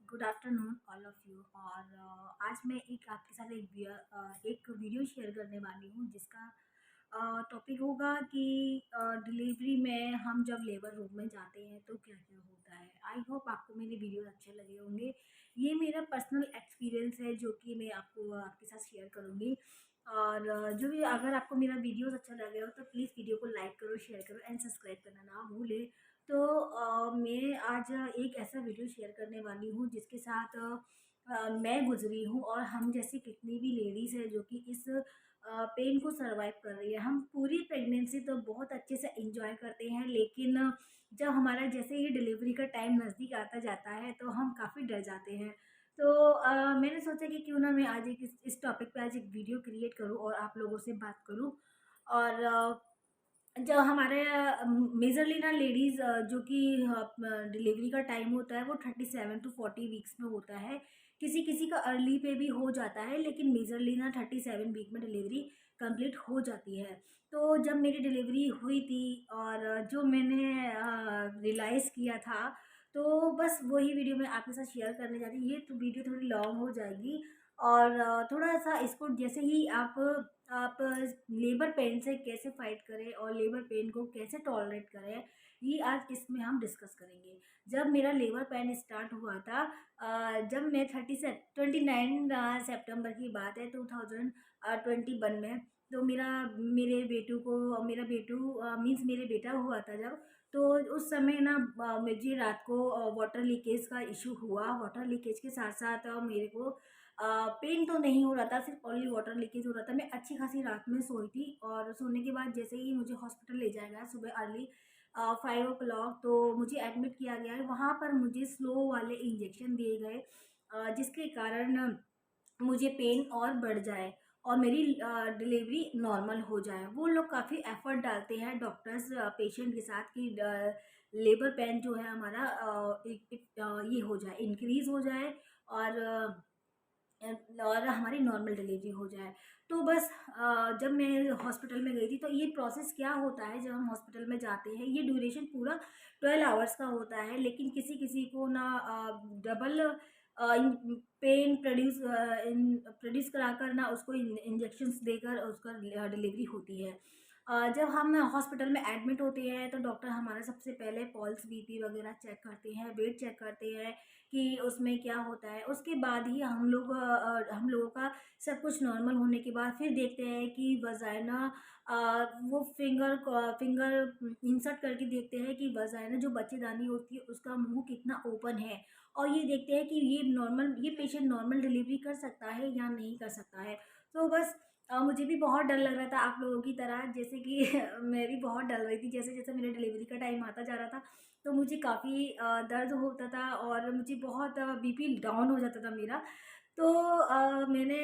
Good afternoon all of you. और आज मैं एक आपके साथ एक वीडियो शेयर करने वाली हूँ जिसका टॉपिक होगा कि डिलीवरी में हम जब लेबर रूम में जाते हैं तो क्या क्या होता है। आई होप आपको मेरे वीडियो अच्छे लगे होंगे। ये मेरा पर्सनल एक्सपीरियंस है जो कि मैं आपको आपके साथ शेयर करूँगी। और जो भी अगर आपको मेरा वीडियोस अच्छा लगे हो तो प्लीज़ वीडियो को लाइक करो, शेयर करो एंड सब्सक्राइब करना ना भूलें। तो मैं आज एक ऐसा वीडियो शेयर करने वाली हूँ जिसके साथ मैं गुजरी हूँ और हम जैसी कितनी भी लेडीज़ हैं जो कि इस पेन को सरवाइव कर रही है। हम पूरी प्रेगनेंसी तो बहुत अच्छे से एंजॉय करते हैं, लेकिन जब हमारा जैसे ही डिलीवरी का टाइम नज़दीक आता जाता है तो हम काफ़ी डर जाते हैं। तो मैंने सोचा कि क्यों ना मैं आज एक इस टॉपिक पे आज एक वीडियो क्रिएट करूँ और आप लोगों से बात करूँ। और जब हमारे मेजरली ना लेडीज़ जो कि डिलीवरी का टाइम होता है वो 37 टू 40 वीक्स में होता है। किसी किसी का अर्ली पे भी हो जाता है, लेकिन मेजरली ना 37 वीक में डिलीवरी कंप्लीट हो जाती है। तो जब मेरी डिलीवरी हुई थी और जो मैंने रियलाइज़ किया था, तो बस वही वीडियो मैं आपके साथ शेयर करने जा रही हूँ। ये तो वीडियो थोड़ी लॉन्ग हो जाएगी और थोड़ा-सा इसको जैसे ही आप लेबर पेन से कैसे फाइट करें और लेबर पेन को कैसे टॉलरेट करें, ये आज इसमें हम डिस्कस करेंगे। जब मेरा लेबर पेन स्टार्ट हुआ था, जब मैं 29 सितंबर की बात है 2021 में। तो मेरा बेटू मीन्स मेरे बेटा हुआ था जब। तो उस समय ना मुझे रात को वाटर लीकेज का इशू हुआ। वाटर लीकेज के साथ-साथ मेरे को पेन तो नहीं हो रहा था, सिर्फ ओनली वाटर लीकेज हो रहा था। मैं अच्छी खासी रात में सोई थी और सोने के बाद जैसे ही मुझे हॉस्पिटल ले जाया गया सुबह अर्ली 5 ओ क्लॉक, तो मुझे एडमिट किया गया है। वहाँ पर मुझे स्लो वाले इंजेक्शन दिए गए जिसके कारण मुझे पेन और बढ़ जाए और मेरी डिलीवरी नॉर्मल हो जाए। वो लोग काफ़ी एफ़र्ट डालते हैं डॉक्टर्स पेशेंट के साथ कि लेबर पेन जो है हमारा ये हो जाए, इंक्रीज़ हो जाए और और हमारी नॉर्मल डिलीवरी हो जाए। तो बस जब मैं हॉस्पिटल में गई थी तो ये प्रोसेस क्या होता है जब हम हॉस्पिटल में जाते हैं, ये ड्यूरेशन पूरा 12 आवर्स का होता है, लेकिन किसी-किसी को ना डबल पेन प्रोड्यूस कराकर ना उसको इंजेक्शंस देकर उसका डिलीवरी होती है। जब हम हॉस्पिटल में एडमिट होते हैं तो डॉक्टर हमारा सबसे पहले पल्स, बीपी वगैरह चेक करते हैं, वेट चेक करते हैं कि उसमें क्या होता है। उसके बाद ही हम लोगों का सब कुछ नॉर्मल होने के बाद फिर देखते हैं कि वजाइना वो फिंगर इंसर्ट करके देखते हैं कि वजाइना जो बच्चेदानी होती है उसका मुंह कितना ओपन है। और ये देखते हैं कि ये पेशेंट नॉर्मल डिलीवरी कर सकता है या नहीं कर सकता है। तो बस मुझे भी बहुत डर लग रहा था आप लोगों की तरह, जैसे कि मैं भी बहुत डर रही थी। जैसे-जैसे मेरे डिलीवरी का टाइम आता जा रहा था तो मुझे काफ़ी दर्द होता था और मुझे बहुत बीपी डाउन हो जाता था मेरा। तो मैंने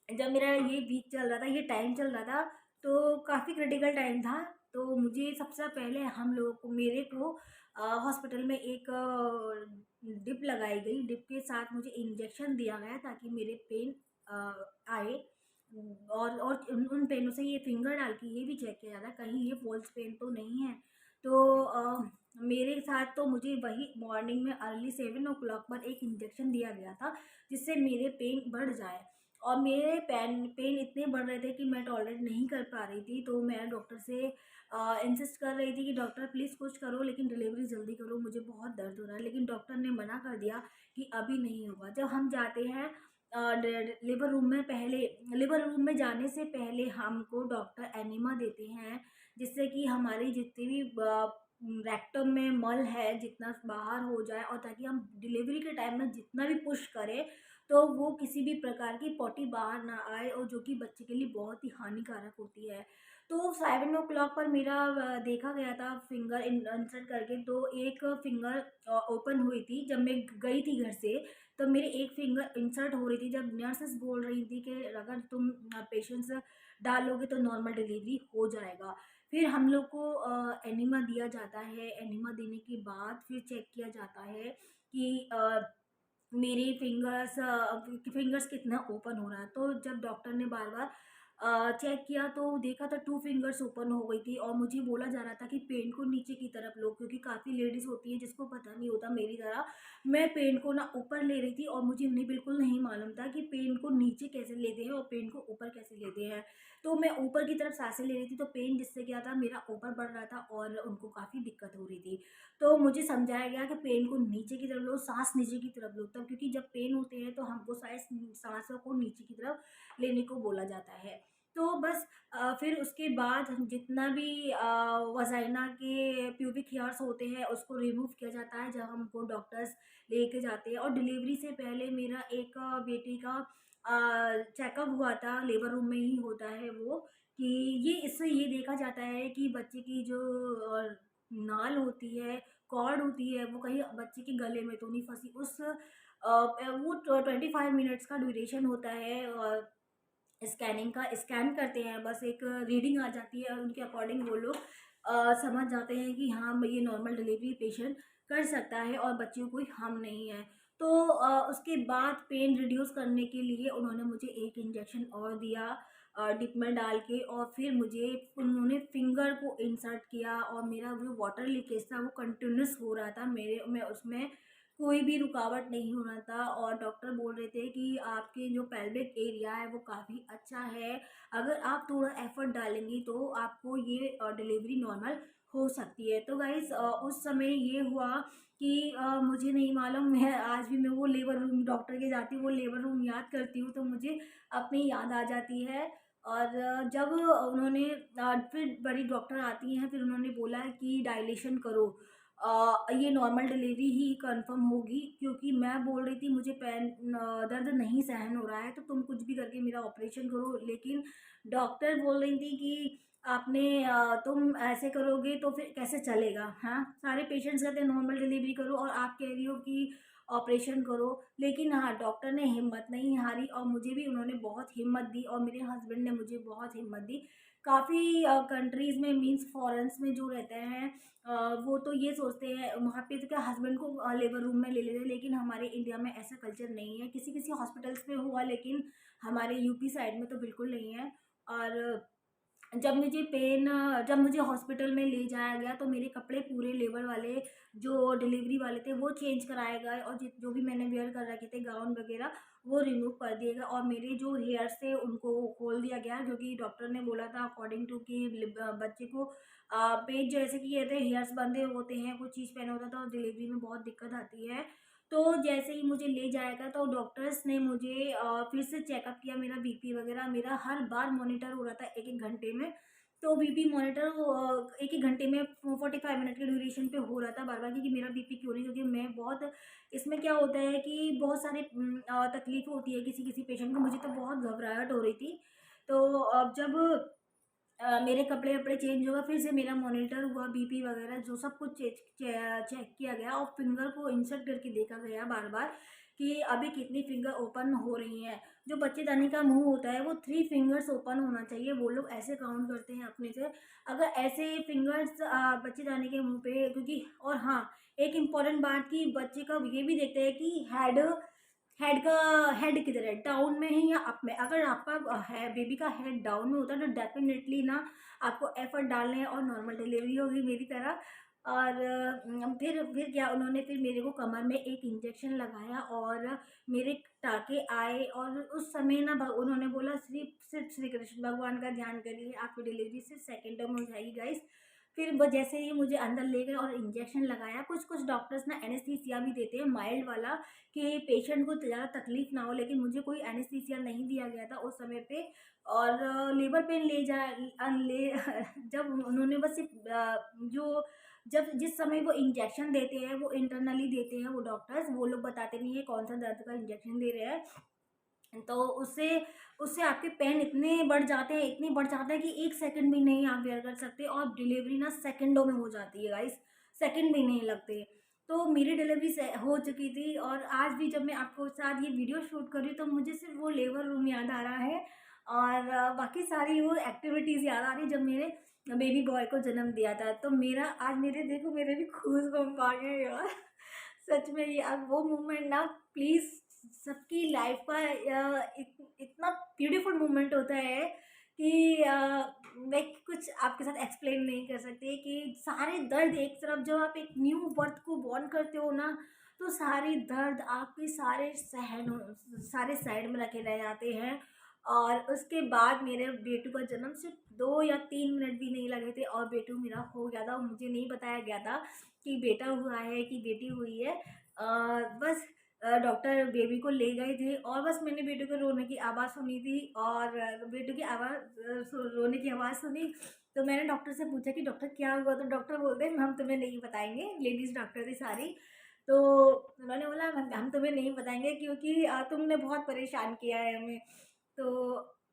जब मेरा ये वीक चल रहा था, ये टाइम चल रहा था, तो काफ़ी क्रिटिकल टाइम था। तो मुझे सबसे पहले हम लोगों को मेरे को हॉस्पिटल में एक ड्रिप लगाई गई। ड्रिप के साथ मुझे इंजेक्शन दिया गया ताकि मेरे पेन आए। और उन पेनों से ये फिंगर डाल के ये भी चेक किया जाता है कहीं ये फ़ॉल्स पेन तो नहीं है। तो मेरे साथ तो मुझे वही मॉर्निंग में अर्ली 7 ओ क्लॉक पर एक इंजेक्शन दिया गया था जिससे मेरे पेन बढ़ जाए। और मेरे पेन इतने बढ़ रहे थे कि मैं टॉलरेट नहीं कर पा रही थी। तो मैं डॉक्टर से इंसिस्ट कर रही थी कि डॉक्टर प्लीज़ कुछ करो, लेकिन डिलीवरी जल्दी करो, मुझे बहुत दर्द हो रहा है। लेकिन डॉक्टर ने मना कर दिया कि अभी नहीं होगा। जब हम जाते हैं लेबर रूम में जाने से पहले हमको डॉक्टर एनिमा देते हैं, जिससे कि हमारी जितनी भी रेक्टम में मल है जितना बाहर हो जाए और ताकि हम डिलीवरी के टाइम में जितना भी पुश करें तो वो किसी भी प्रकार की पॉटी बाहर ना आए और जो कि बच्चे के लिए बहुत ही हानिकारक होती है। तो 7 ओ क्लॉक पर मेरा देखा गया था फिंगर इंसर्ट करके, तो एक फिंगर ओपन हुई थी जब मैं गई थी घर से। तो मेरी एक फिंगर इंसर्ट हो रही थी जब नर्सेस बोल रही थी कि अगर तुम पेशेंट्स डालोगे तो नॉर्मल डिलीवरी हो जाएगा। फिर हम लोग को एनिमा दिया जाता है। एनिमा देने के बाद फिर चेक किया जाता है कि मेरी फिंगर्स कितना ओपन हो रहा है। तो जब डॉक्टर ने बार-बार चेक किया तो देखा तो 2 फिंगर्स ओपन हो गई थी और मुझे बोला जा रहा था कि पेन को नीचे की तरफ लो, क्योंकि काफ़ी लेडीज़ होती हैं जिसको पता नहीं होता मेरी तरह। मैं पेन को ना ऊपर ले रही थी और मुझे नहीं बिल्कुल नहीं मालूम था कि पेन को नीचे कैसे लेते हैं और पेन को ऊपर कैसे लेते हैं। तो मैं ऊपर की तरफ साँसें ले रही थी तो पेन जिससे क्या था मेरा ऊपर बढ़ रहा था और उनको काफ़ी दिक्कत हो रही थी। तो मुझे समझाया गया कि पेन को नीचे की तरफ लो, साँस नीचे की तरफ लो, तब क्योंकि जब पेन होते हैं तो हमको साँसों को नीचे की तरफ लेने को बोला जाता है। तो बस फिर उसके बाद हम जितना भी वजाइना के प्यूबिक हेयर्स होते हैं उसको रिमूव किया जाता है जब हमको डॉक्टर्स लेके जाते हैं। और डिलीवरी से पहले मेरा एक बेटी का चेकअप हुआ था, लेबर रूम में ही होता है वो, कि ये इससे ये देखा जाता है कि बच्चे की जो नाल होती है, कॉर्ड होती है, वो कहीं बच्चे के गले में तो नहीं फँसी। वो 25 मिनट्स का ड्यूरेशन होता है स्कैनिंग का। स्कैन करते हैं, बस एक रीडिंग आ जाती है और उनके अकॉर्डिंग वो लोग समझ जाते हैं कि हाँ ये नॉर्मल डिलीवरी पेशेंट कर सकता है और बच्चे को कोई हार्म नहीं है। तो उसके बाद पेन रिड्यूस करने के लिए उन्होंने मुझे एक इंजेक्शन और दिया डिप में डाल के, और फिर मुझे उन्होंने फिंगर को इंसर्ट किया और मेरा जो वाटर लीकेज था वो कंटिन्यूस हो रहा था, मेरे में उसमें कोई भी रुकावट नहीं हो रहा था। और डॉक्टर बोल रहे थे कि आपके जो पेल्विक एरिया है वो काफ़ी अच्छा है, अगर आप थोड़ा एफर्ट डालेंगी तो आपको ये डिलीवरी नॉर्मल हो सकती है। तो गाइज़ उस समय ये हुआ कि मुझे नहीं मालूम, मैं आज भी मैं वो लेबर रूम डॉक्टर के जाती हूँ, वो लेबर रूम याद करती हूँ तो मुझे अपनी याद आ जाती है। और जब उन्होंने फिर बड़ी डॉक्टर आती हैं, फिर उन्होंने बोला कि डायलेशन करो, ये नॉर्मल डिलीवरी ही कंफर्म होगी, क्योंकि मैं बोल रही थी मुझे दर्द नहीं सहन हो रहा है तो तुम कुछ भी करके मेरा ऑपरेशन करो, लेकिन डॉक्टर बोल रही थी कि तुम ऐसे करोगे तो फिर कैसे चलेगा, हाँ सारे पेशेंट्स कहते हैं नॉर्मल डिलीवरी करो और आप कह रही हो कि ऑपरेशन करो। लेकिन हाँ डॉक्टर ने हिम्मत नहीं हारी और मुझे भी उन्होंने बहुत हिम्मत दी और मेरे हस्बैंड ने मुझे बहुत हिम्मत दी। काफ़ी कंट्रीज़ में मीन्स फॉरेन्स में जो रहते हैं वो तो ये सोचते हैं वहाँ पे तो क्या हस्बैंड को लेबर रूम में ले लेते हैं, लेकिन हमारे इंडिया में ऐसा कल्चर नहीं है। किसी किसी हॉस्पिटल्स में हुआ, लेकिन हमारे यूपी साइड में तो बिल्कुल नहीं है। और जब मुझे हॉस्पिटल में ले जाया गया तो मेरे कपड़े पूरे लेबर वाले जो डिलीवरी वाले थे वो चेंज कराए गए और जो भी मैंने वेयर कर रखे थे गाउन वगैरह वो रिमूव कर दिए गए और मेरे जो हेयर्स थे उनको खोल दिया गया, क्योंकि डॉक्टर ने बोला था अकॉर्डिंग टू कि बच्चे को पेट जैसे कि ये थे हेयर्स बंधे होते हैं, कुछ चीज़ पहना होता था और डिलीवरी में बहुत दिक्कत आती है। तो जैसे ही मुझे ले जाएगा तो डॉक्टर्स ने मुझे फिर से चेकअप किया, मेरा बीपी वगैरह मेरा हर बार मॉनिटर हो रहा था 1-1 घंटे में। तो बीपी मॉनिटर 1-1 घंटे में 45 मिनट के ड्यूरेशन पे हो रहा था बार-बार, क्योंकि मेरा बीपी क्यों नहीं, क्योंकि मैं बहुत इसमें क्या होता है कि बहुत सारे तकलीफ़ होती है किसी-किसी पेशेंट को, मुझे तो बहुत घबराहट हो रही थी। तो अब जब मेरे कपड़े-वपड़े चेंज हुआ, फिर से मेरा मॉनिटर हुआ, बीपी वगैरह जो सब कुछ चेक किया गया और फिंगर को इंसर्ट करके देखा गया बार-बार कि अभी कितनी फिंगर ओपन हो रही हैं। जो बच्चेदानी का मुँह होता है वो 3 फिंगर्स ओपन होना चाहिए, वो लोग ऐसे काउंट करते हैं अपने से। अगर ऐसे फिंगर्स बच्चेदानी के मुँह पे, क्योंकि और हाँ, एक इम्पॉर्टेंट बात कि बच्चे का ये भी देखते हैं कि हेड का हेड किधर है, डाउन में है या अप में। अगर आपका है बेबी का हेड डाउन में होता है तो डेफिनेटली ना आपको एफर्ट डालने हैं और नॉर्मल डिलीवरी होगी मेरी तरह। और फिर क्या उन्होंने फिर मेरे को कमर में एक इंजेक्शन लगाया और मेरे टाँके आए और उस समय ना उन्होंने बोला सिर्फ श्री कृष्ण भगवान का ध्यान करिए, आपकी डिलीवरी सिर्फ सेकेंड में हो जाएगी गाइस। फिर वो जैसे ही मुझे अंदर ले गए और इंजेक्शन लगाया, कुछ डॉक्टर्स ना एनेस्थीसिया भी देते हैं माइल्ड वाला कि पेशेंट को ज़्यादा तकलीफ़ ना हो, लेकिन मुझे कोई एनेस्थीसिया नहीं दिया गया था उस समय पे। और लेबर पेन ले जा ले जब उन्होंने बस सिर्फ जो जब जिस समय वो इंजेक्शन देते हैं वो इंटरनली देते हैं वो डॉक्टर्स, वो लोग बताते नहीं है कौन सा दर्द का इंजेक्शन दे रहे हैं। तो उससे उससे आपके पेन इतने बढ़ जाते हैं, इतने बढ़ जाते हैं कि 1 सेकंड भी नहीं आप बेयर कर सकते और डिलीवरी ना सेकंडों में हो जाती है गाइस, सेकंड भी नहीं लगते। तो मेरी डिलीवरी से हो चुकी थी और आज भी जब मैं आपको साथ ये वीडियो शूट कर रही हूँ तो मुझे सिर्फ वो लेबर रूम याद आ रहा है और बाकी सारी वो एक्टिविटीज़ याद आ रही जब मेरे बेबी बॉय को जन्म दिया था। तो मेरा आज मेरे देखो मेरे भी गूज़बम्प आ गए यार। सच में ये अब वो मोमेंट ना प्लीज़ सबकी लाइफ का इतना ब्यूटीफुल मोमेंट होता है कि मैं कुछ आपके साथ एक्सप्लेन नहीं कर सकती कि सारे दर्द एक तरफ, जब आप एक न्यू बर्थ को बॉर्न करते हो ना, तो सारे दर्द आपके सारे साइड में रखे रह जाते हैं। और उसके बाद मेरे बेटू का जन्म सिर्फ 2 या 3 मिनट भी नहीं लगे थे और बेटू मेरा हो गया था। मुझे नहीं बताया गया था कि बेटा हुआ है कि बेटी हुई है। बस डॉक्टर बेबी को ले गए थे और बस मैंने बेटे को रोने की आवाज़ सुनी थी और बेटे की रोने की आवाज़ सुनी। तो मैंने डॉक्टर से पूछा कि डॉक्टर क्या हुआ? तो डॉक्टर बोलते हैं हम तुम्हें नहीं बताएंगे। लेडीज़ डॉक्टर थी सारी। तो उन्होंने बोला हम तुम्हें नहीं बताएंगे क्योंकि तुमने बहुत परेशान किया है हमें। तो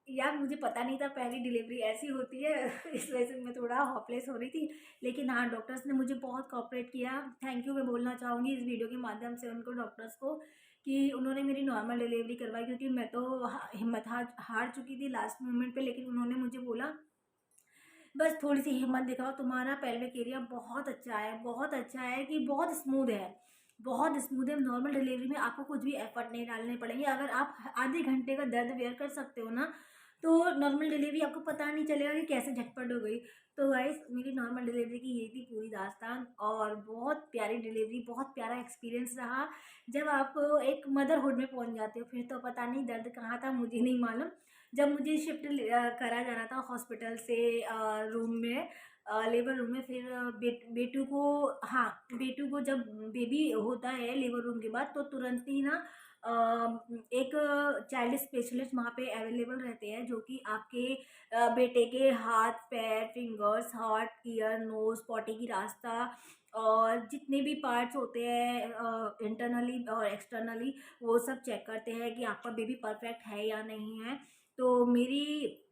यार मुझे पता नहीं था पहली डिलीवरी ऐसी होती है इस वजह से मैं थोड़ा होपलेस हो रही थी। लेकिन हाँ, डॉक्टर्स ने मुझे बहुत कोऑपरेट किया। थैंक यू मैं बोलना चाहूँगी इस वीडियो के माध्यम से उनको, डॉक्टर्स को, कि उन्होंने मेरी नॉर्मल डिलीवरी करवाई क्योंकि मैं तो हिम्मत हार चुकी थी लास्ट मोमेंट पे। लेकिन उन्होंने मुझे बोला बस थोड़ी सी हिम्मत दिखाओ, तुम्हारा पेल्विक एरिया बहुत अच्छा है, बहुत अच्छा है, कि बहुत स्मूथ है, बहुत स्मूथ है। नॉर्मल डिलीवरी में आपको कुछ भी एफर्ट नहीं डालने पड़ेंगे। अगर आप आधे घंटे का दर्द बेयर कर सकते हो ना, तो नॉर्मल डिलीवरी आपको पता नहीं चलेगा कि कैसे झटपट हो गई। तो गाइस मेरी नॉर्मल डिलीवरी की ये थी पूरी दास्तान और बहुत प्यारी डिलीवरी, बहुत प्यारा एक्सपीरियंस रहा। जब आप एक मदरहुड में पहुंच जाते हो फिर तो पता नहीं दर्द कहाँ था, मुझे नहीं मालूम। जब मुझे शिफ्ट करा जाना था हॉस्पिटल से रूम में, लेबर रूम में, फिर बेटू को, हाँ, बेटू को जब बेबी होता है लेबर रूम के बाद तो तुरंत ही ना एक चाइल्ड स्पेशलिस्ट वहाँ पे अवेलेबल रहते हैं जो कि आपके बेटे के हाथ पैर fingers heart ear nose potty की रास्ता और जितने भी पार्ट्स होते हैं इंटरनली और एक्सटर्नली, वो सब चेक करते हैं कि आपका बेबी परफेक्ट है या नहीं है। तो मेरे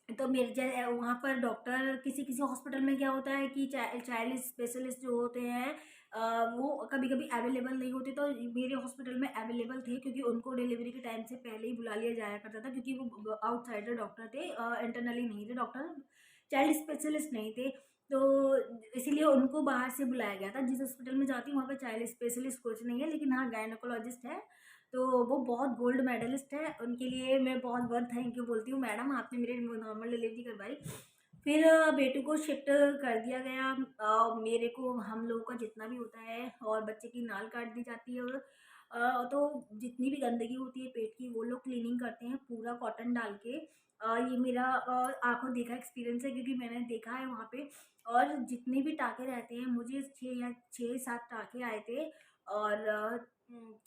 जैसे वहाँ पर डॉक्टर, किसी किसी हॉस्पिटल में क्या होता है कि चाइल्ड स्पेशलिस्ट जो होते हैं वो कभी कभी अवेलेबल नहीं होते। तो मेरे हॉस्पिटल में अवेलेबल थे क्योंकि उनको डिलीवरी के टाइम से पहले ही बुला लिया जाया करता था क्योंकि वो आउटसाइडर डॉक्टर थे, इंटरनली नहीं थे डॉक्टर, चाइल्ड स्पेशलिस्ट नहीं थे। तो इसीलिए उनको बाहर से बुलाया गया था। जिस हॉस्पिटल में जाती हूँ वहाँ पे चाइल्ड स्पेशलिस्ट कुछ नहीं है, लेकिन हाँ गायनोकोलॉजिस्ट है। तो वो बहुत गोल्ड मेडलिस्ट है, उनके लिए मैं बहुत बहुत थैंक यू बोलती हूँ, मैडम आपने मेरी नॉर्मल डिलीवरी करवाई। फिर बेटू को शिफ्ट कर दिया गया। मेरे को हम लोगों का जितना भी होता है और बच्चे की नाल काट दी जाती है और तो जितनी भी गंदगी होती है पेट की वो लोग क्लीनिंग करते हैं पूरा कॉटन डाल के। ये मेरा आंखों देखा एक्सपीरियंस है क्योंकि मैंने देखा है वहाँ पे। और जितने भी टाँके रहते हैं, मुझे 6 या 7 टाँके आए थे और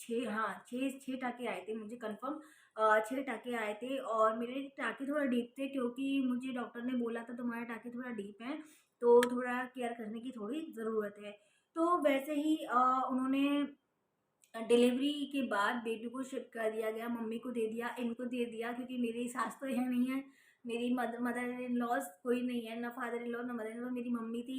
6 टाँके आए थे मुझे कन्फर्म। 6 टाँके आए थे और मेरे टाँके थोड़ा डीप थे क्योंकि मुझे डॉक्टर ने बोला था तुम्हारे टाँके थोड़ा डीप हैं, तो थोड़ा केयर करने की थोड़ी ज़रूरत है। तो वैसे ही उन्होंने डिलीवरी के बाद बेटू को शिफ्ट कर दिया गया, मम्मी को दे दिया, इनको दे दिया क्योंकि मेरी सास तो यहाँ नहीं है। मेरी मदर इन लॉज कोई नहीं है, ना फादर इन लॉ ना मदर इन लॉ। मेरी मम्मी थी,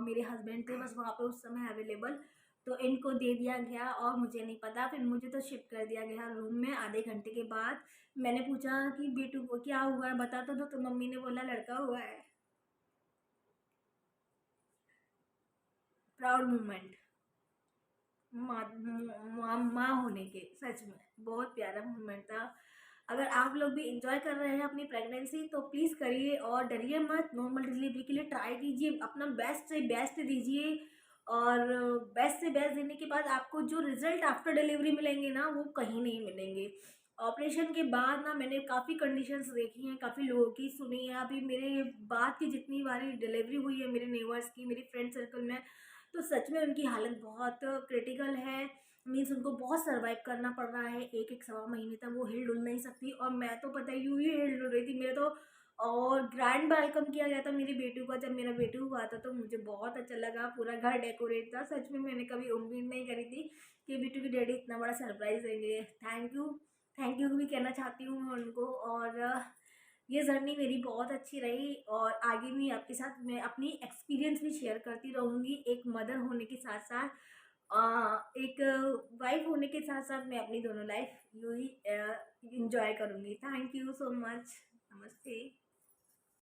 मेरे हस्बैंड थे बस वहाँ पे उस समय अवेलेबल। तो इनको दे दिया गया और मुझे नहीं पता, फिर मुझे तो शिफ्ट कर दिया गया रूम में। आधे घंटे के बाद मैंने पूछा कि बेटू को क्या हुआ है बता तो मम्मी ने बोला लड़का हुआ है। प्राउड मोमेंट माँ होने के, सच में बहुत प्यारा मोमेंट था। अगर आप लोग भी इंजॉय कर रहे हैं अपनी प्रेगनेंसी तो प्लीज़ करिए और डरिए मत। नॉर्मल डिलीवरी के लिए ट्राई कीजिए, अपना बेस्ट से बेस्ट दीजिए और बेस्ट से बेस्ट देने के बाद आपको जो रिजल्ट आफ्टर डिलीवरी मिलेंगे ना वो कहीं नहीं मिलेंगे। ऑपरेशन के बाद ना मैंने काफ़ी कंडीशंस देखी हैं, काफ़ी लोगों की सुनी है। अभी मेरे बाद की जितनी बारी डिलीवरी हुई है मेरे नेबर्स की, मेरे फ्रेंड सर्कल में, तो सच में उनकी हालत बहुत क्रिटिकल है। मीन्स उनको बहुत सर्वाइव करना पड़ रहा है, एक एक सवा महीने तक वो हिल डुल नहीं सकती और मैं तो पता ही यूँ ही हिल डुल रही थी मेरे तो। और ग्रैंड वेलकम किया गया था मेरे बेटू का, जब मेरा बेटू हुआ था तो मुझे बहुत अच्छा लगा, पूरा घर डेकोरेट था। सच में मैंने कभी उम्मीद नहीं करी थी कि बेटू की डैडी इतना बड़ा सरप्राइज़ देंगे। थैंक यू भी कहना चाहती हूँ मैं उनको। और ये जर्नी मेरी बहुत अच्छी रही और आगे भी आपके साथ मैं अपनी एक्सपीरियंस भी शेयर करती रहूँगी। एक मदर होने के साथ साथ एक वाइफ होने के साथ साथ मैं अपनी दोनों लाइफ यूँ ही इंजॉय करूँगी। Thank you so much. नमस्ते।